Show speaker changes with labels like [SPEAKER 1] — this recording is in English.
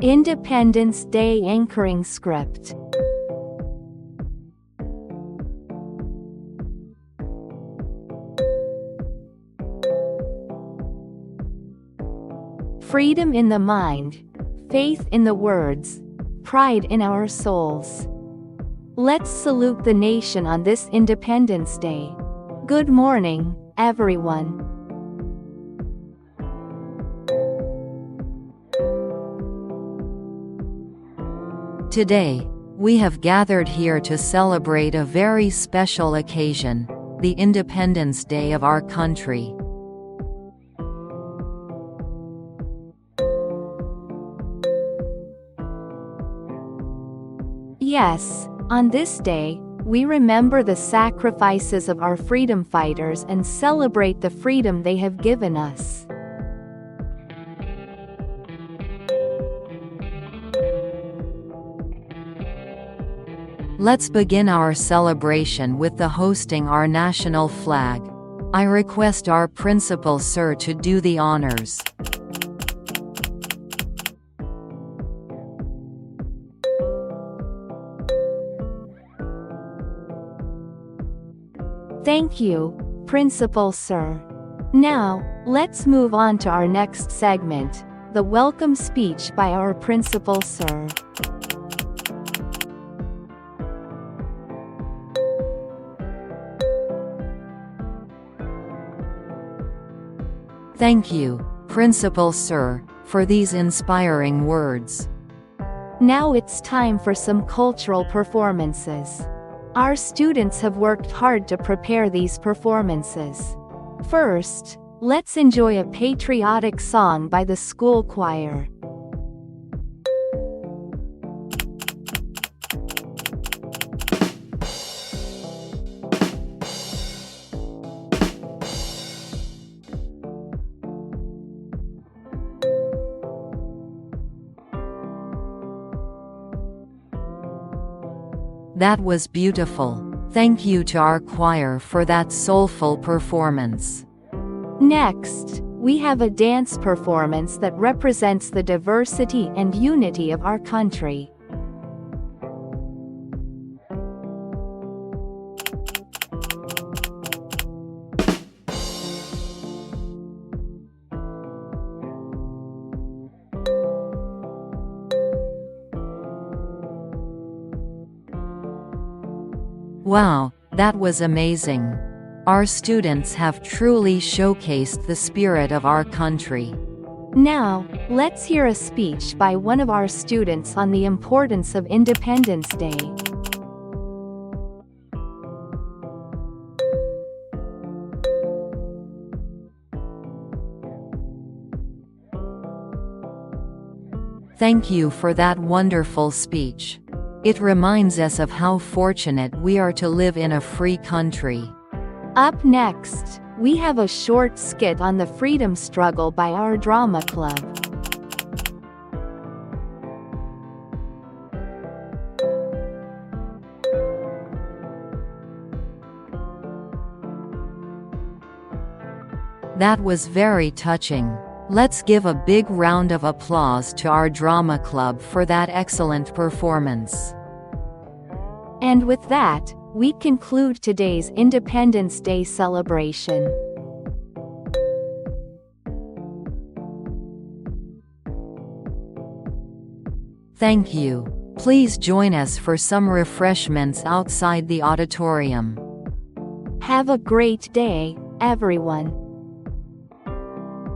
[SPEAKER 1] Independence Day anchoring script. Freedom in the mind, faith in the words, pride in our souls. Let's salute the nation on this Independence Day. Good morning, everyone.
[SPEAKER 2] Today, we have gathered here to celebrate a very special occasion, the Independence Day of our country.
[SPEAKER 1] Yes, on this day, we remember the sacrifices of our freedom fighters and celebrate the freedom they have given us.
[SPEAKER 2] Let's begin our celebration with the hosting our national flag. I request our principal sir to do the honors.
[SPEAKER 1] Thank you, Principal Sir. Now, let's move on to our next segment, the welcome speech by our Principal Sir.
[SPEAKER 2] Thank you, Principal Sir, for these inspiring words.
[SPEAKER 1] Now it's time for some cultural performances. Our students have worked hard to prepare these performances. First, let's enjoy a patriotic song by the school choir.
[SPEAKER 2] That was beautiful. Thank you to our choir for that soulful performance.
[SPEAKER 1] Next, we have a dance performance that represents the diversity and unity of our country.
[SPEAKER 2] Wow, that was amazing. Our students have truly showcased the spirit of our country.
[SPEAKER 1] Now, let's hear a speech by one of our students on the importance of Independence Day.
[SPEAKER 2] Thank you for that wonderful speech. It reminds us of how fortunate we are to live in a free country.
[SPEAKER 1] Up next, we have a short skit on the freedom struggle by our drama club.
[SPEAKER 2] That was very touching. Let's give a big round of applause to our drama club for that excellent performance.
[SPEAKER 1] And with that, we conclude today's Independence Day celebration.
[SPEAKER 2] Thank you. Please join us for some refreshments outside the auditorium.
[SPEAKER 1] Have a great day, everyone.